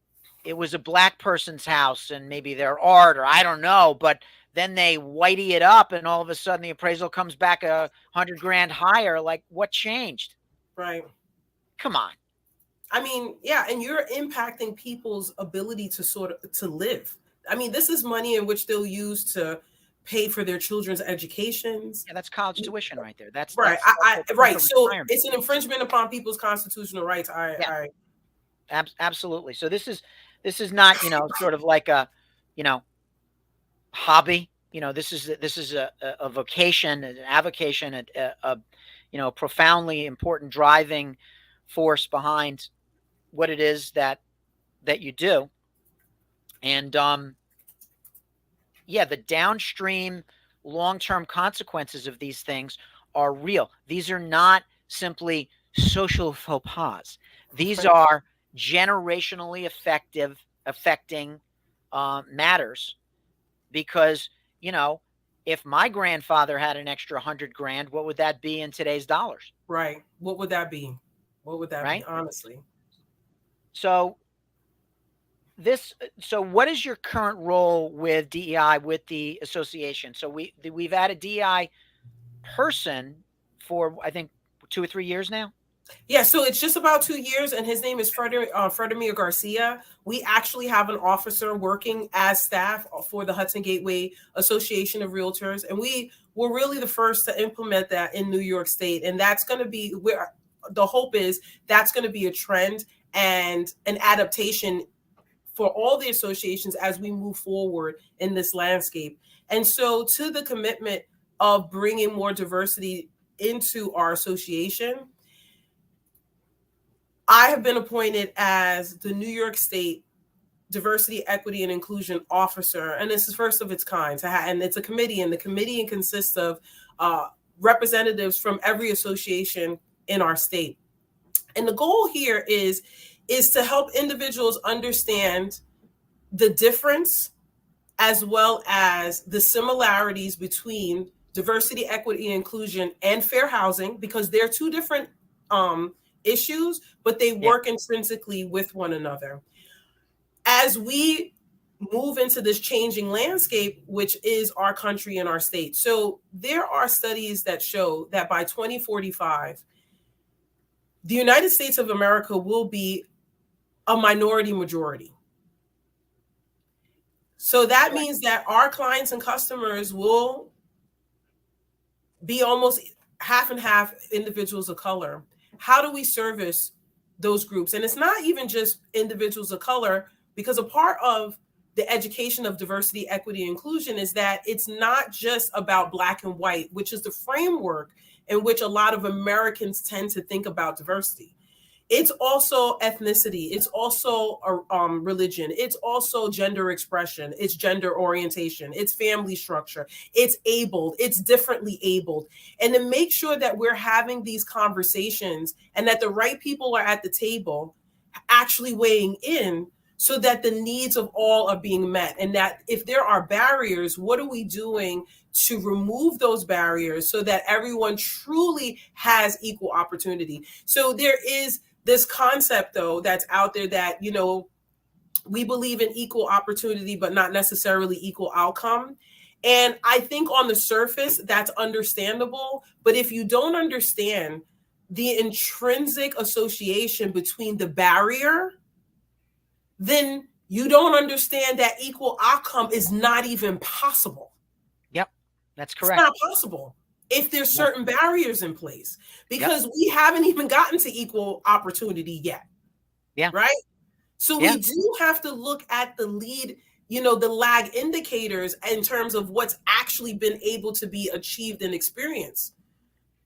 S1: it was a Black person's house and maybe their art, or I don't know, but then they whitey it up and all of a sudden the appraisal comes back $100,000 higher. Like, what changed?
S2: Right.
S1: Come on.
S2: I mean, yeah. And you're impacting people's ability to live. I mean, this is money in which they'll use to pay for their children's educations.
S1: Yeah, that's college tuition right there. That's
S2: right. Right. So it's an infringement upon people's constitutional rights.
S1: Absolutely. So this is not, you know, sort of like a, you know, hobby. You know, this is a vocation, an avocation, a you know, profoundly important driving force behind what it is that you do. And yeah, the downstream long-term consequences of these things are real. These are not simply social faux pas. These are generationally affecting matters, because, you know, if my grandfather had an extra $100,000, what would that be in today's dollars?
S2: Right. What would that be? What would that be, honestly?
S1: So what is your current role with DEI, with the association? So we've had a DEI person for, I think, 2 or 3 years now.
S2: Yeah, so it's just about 2 years, and his name is Fredemir Garcia. We actually have an officer working as staff for the Hudson Gateway Association of Realtors, and we were really the first to implement that in New York State. And that's going to be where the hope is. That's going to be a trend and an adaptation for all the associations as we move forward in this landscape. And so, to the commitment of bringing more diversity into our association, I have been appointed as the New York State Diversity, Equity, and Inclusion Officer, and this is first of its kind. And it's a committee, and the committee consists of representatives from every association in our state. And the goal here is to help individuals understand the difference as well as the similarities between diversity, equity, and inclusion and fair housing, because they're two different issues, but they work intrinsically with one another. As we move into this changing landscape, which is our country and our state. So there are studies that show that by 2045, the United States of America will be a minority majority. So that means that our clients and customers will be almost half and half individuals of color. How do we service those groups? And it's not even just individuals of color, because a part of the education of diversity, equity, and inclusion is that it's not just about Black and white, which is the framework in which a lot of Americans tend to think about diversity. It's also ethnicity. It's also religion. It's also gender expression. It's gender orientation. It's family structure. It's abled. It's differently abled. And to make sure that we're having these conversations and that the right people are at the table actually weighing in, so that the needs of all are being met. And that if there are barriers, what are we doing to remove those barriers so that everyone truly has equal opportunity? So there is this concept, though, that's out there that, you know, we believe in equal opportunity, but not necessarily equal outcome. And I think on the surface, that's understandable. But if you don't understand the intrinsic association between the barrier, then you don't understand that equal outcome is not even possible.
S1: Yep, that's correct.
S2: It's not possible. if there's certain barriers in place, because we haven't even gotten to equal opportunity yet.
S1: Yeah.
S2: Right. So we do have to look at the lead, the lag indicators in terms of what's actually been able to be achieved and experienced,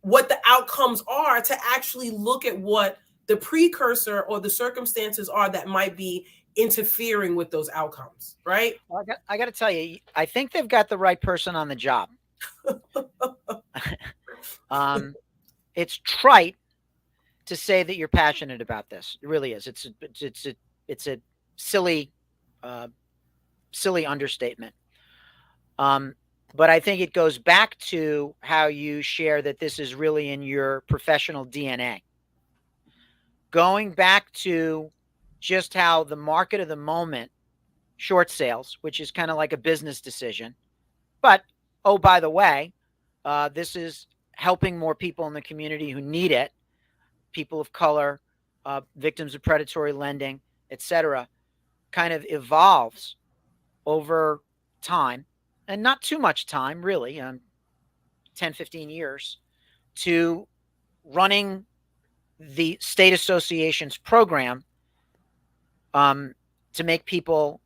S2: what the outcomes are, to actually look at what the precursor or the circumstances are that might be interfering with those outcomes. Right.
S1: Well, I got to tell you, I think they've got the right person on the job. It's trite to say that you're passionate about this. It really is. It's a silly understatement. But I think it goes back to how you share that this is really in your professional DNA. Going back to just how the market of the moment, short sales, which is kind of like a business decision. But, oh, by the way, this is helping more people in the community who need it, people of color, victims of predatory lending, etc., kind of evolves over time, and not too much time, really, 10, 15 years, to running the state association's program to make people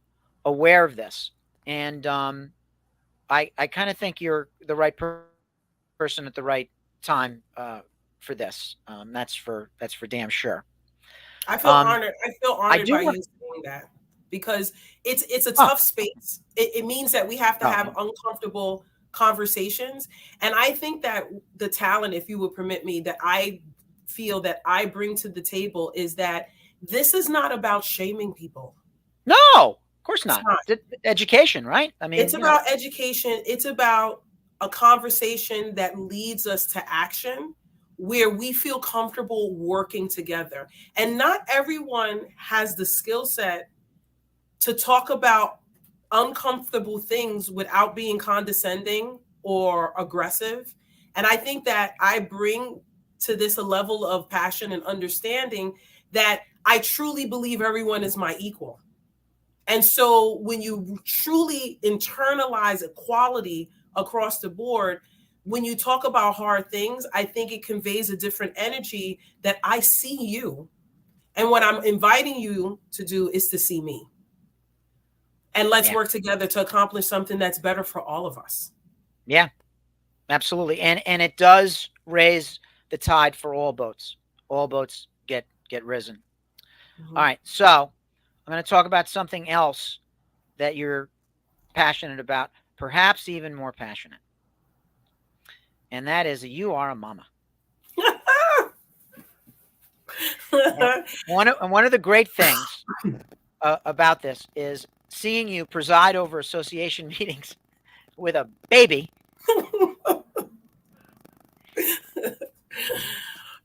S1: aware of this. And I kind of think you're the right person at the right time for this. That's for damn sure.
S2: I feel honored. I feel honored by you saying that, because it's a tough space. It means that we have to have uncomfortable conversations. And I think that the talent, if you would permit me, that I feel that I bring to the table is that this is not about shaming people.
S1: No, of course not. Education, right? I mean,
S2: it's about education. It's about a conversation that leads us to action, where we feel comfortable working together. And not everyone has the skill set to talk about uncomfortable things without being condescending or aggressive. And I think that I bring to this a level of passion and understanding that I truly believe everyone is my equal. And so when you truly internalize equality across the board, when you talk about hard things, I think it conveys a different energy that I see you. And what I'm inviting you to do is to see me. And let's work together to accomplish something that's better for all of us. Yeah,
S1: absolutely. And it does raise the tide for all boats. All boats get risen. Mm-hmm. All right. So I'm going to talk about something else that you're passionate about, perhaps even more passionate. And that is you are a mama. One of the great things about this is seeing you preside over association meetings with a baby.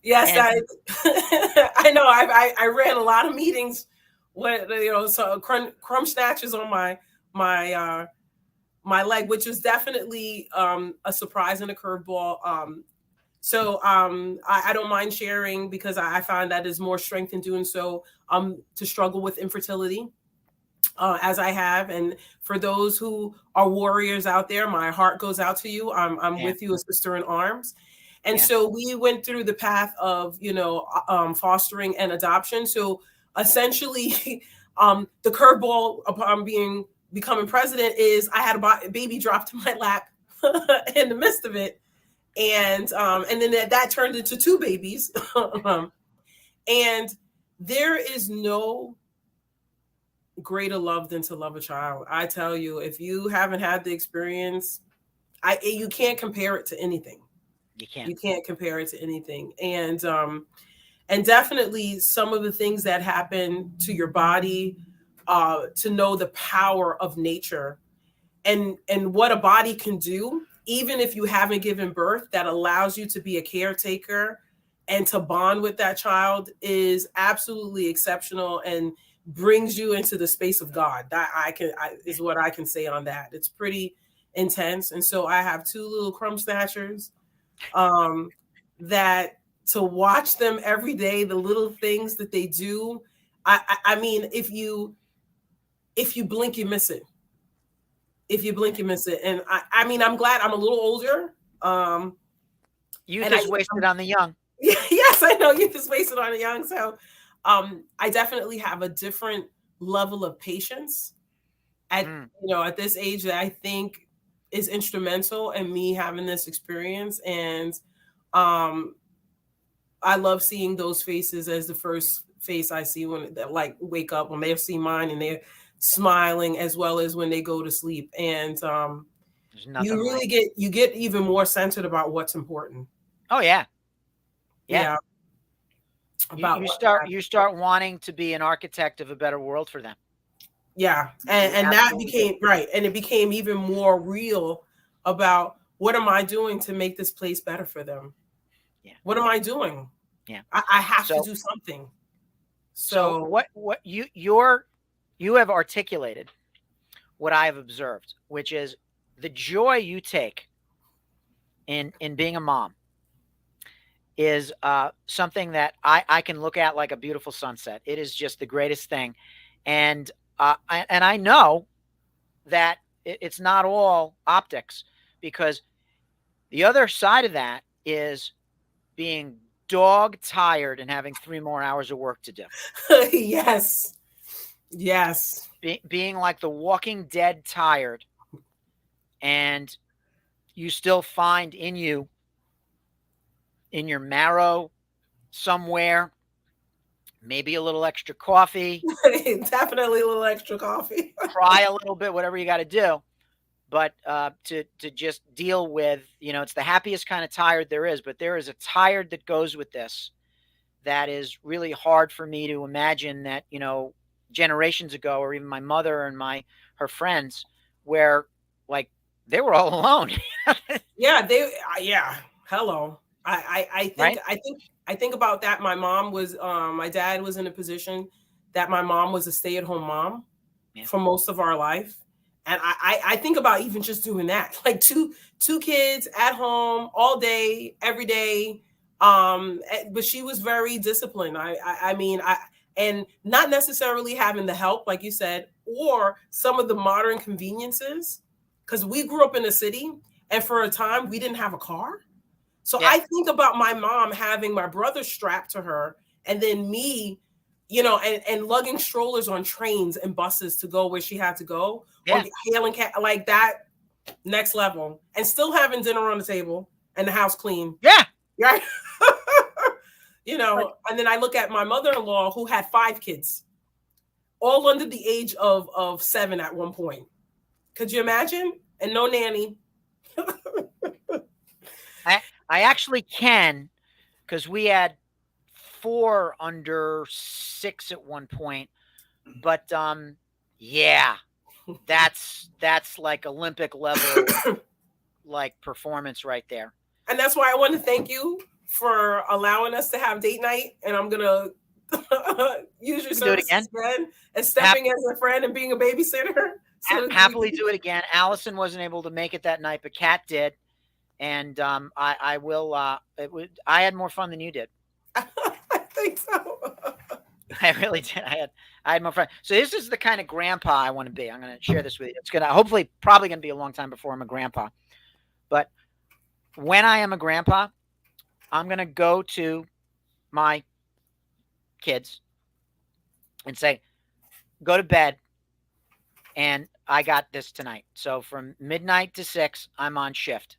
S2: Yes, I know. I ran a lot of meetings with so crumb snatches on my leg, which was definitely a surprise and a curveball. So I don't mind sharing, because I find that is more strength in doing so, to struggle with infertility, as I have. And for those who are warriors out there, my heart goes out to you. I'm with you, a sister in arms. And so we went through the path of, fostering and adoption. So essentially, the curveball upon becoming president is I had a baby dropped in my lap in the midst of it. And then that turned into two babies. And there is no greater love than to love a child. I tell you, if you haven't had the experience, you can't compare it to anything. You can't compare it to anything. And definitely some of the things that happen to your body, to know the power of nature and what a body can do, even if you haven't given birth, that allows you to be a caretaker and to bond with that child, is absolutely exceptional and brings you into the space of God. That is what I can say on that. It's pretty intense. And so I have two little crumb snatchers, that to watch them every day, the little things that they do. I mean, if you blink, you miss it. If you blink, you miss it. And I mean, I'm glad I'm a little older.
S1: Youth is wasted on the young.
S2: Yes, I know youth is wasted on the young. So I definitely have a different level of patience at at this age that I think is instrumental in me having this experience. And I love seeing those faces as the first face I see when they like wake up, when they see mine and they're smiling, as well as when they go to sleep. And you really get even more centered about what's important.
S1: Oh yeah.
S2: Yeah.
S1: You start wanting to be an architect of a better world for them.
S2: Yeah. And that became right. And it became even more real about what am I doing to make this place better for them? Yeah. What am I doing?
S1: Yeah.
S2: I have to do something.
S1: So what you have articulated what I have observed, which is the joy you take in being a mom is something that I can look at like a beautiful sunset. It is just the greatest thing. And I know that it's not all optics, because the other side of that is being dog tired and having 3 more hours of work to do.
S2: Yes. Yes.
S1: Being like the Walking Dead tired, and you still find in your marrow somewhere, maybe a little extra coffee.
S2: Definitely a little extra coffee.
S1: Cry a little bit, whatever you got to do. But to just deal with, it's the happiest kind of tired there is, but there is a tired that goes with this that is really hard for me to imagine that, generations ago, or even my mother and her friends, where like they were all alone.
S2: Yeah, hello. I think about that. My mom was my dad was in a position that my mom was a stay-at-home mom for most of our life. And I think about even just doing that, like two kids at home all day, every day. But she was very disciplined. I mean, and not necessarily having the help, like you said, or some of the modern conveniences, because we grew up in the city, and for a time we didn't have a car. So I think about my mom having my brother strapped to her, and then me, and lugging strollers on trains and buses to go where she had to go, or hailing like that, next level, and still having dinner on the table and the house clean.
S1: Yeah.
S2: Right. And then I look at my mother-in-law, who had 5 kids, all under the age of 7 at one point. Could you imagine? And no nanny.
S1: I actually can, because we had 4 under 6 at one point. But that's like Olympic level like performance right there.
S2: And that's why I want to thank you for allowing us to have date night. And I'm gonna use your services again, and stepping as a friend and being a babysitter.
S1: Happily do it again. Allison wasn't able to make it that night, but Kat did. And I will. I had more fun than you did.
S2: I think so.
S1: I really did. I had more fun. So this is the kind of grandpa I want to be. I'm going to share this with you. It's probably going to be a long time before I'm a grandpa. But when I am a grandpa, I'm going to go to my kids and say, go to bed, and I got this tonight. So from midnight to 6, I'm on shift.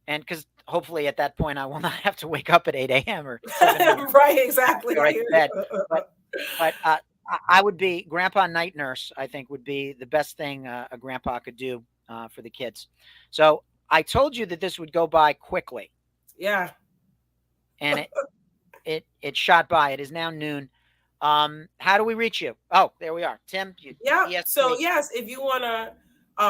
S1: And because hopefully at that point I will not have to wake up at 8 a.m. or 7 a.m.
S2: Right, exactly.
S1: Right to bed. But I would be grandpa night nurse. I think would be the best thing a grandpa could do for the kids. So I told you that this would go by quickly.
S2: Yeah.
S1: And it shot by. It is now noon. How do we reach you? Oh, there we are. Tim.
S2: So yes, if you want to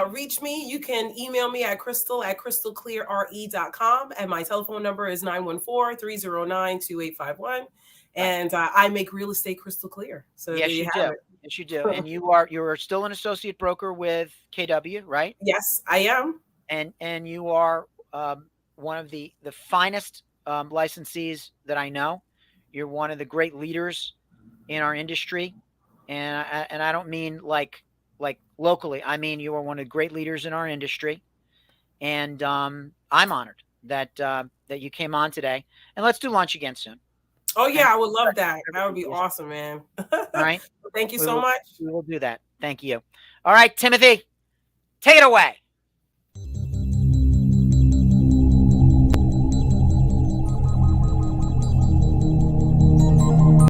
S2: reach me, you can email me at crystal@crystalclearre.com, and my telephone number is 914-309-2851. And I make real estate crystal clear. So
S1: yes, you do. Yes, you do. And you're still an associate broker with KW, right?
S2: Yes, I am.
S1: And you are one of the finest licensees that I know. You're one of the great leaders in our industry, and I don't mean like locally. I mean, you are one of the great leaders in our industry, and I'm honored that you came on today, and let's do lunch again soon.
S2: Oh yeah, I would love that. That would be awesome, man.
S1: All right.
S2: Thank you so much.
S1: We will do that. Thank you. All right, Timothy, take it away.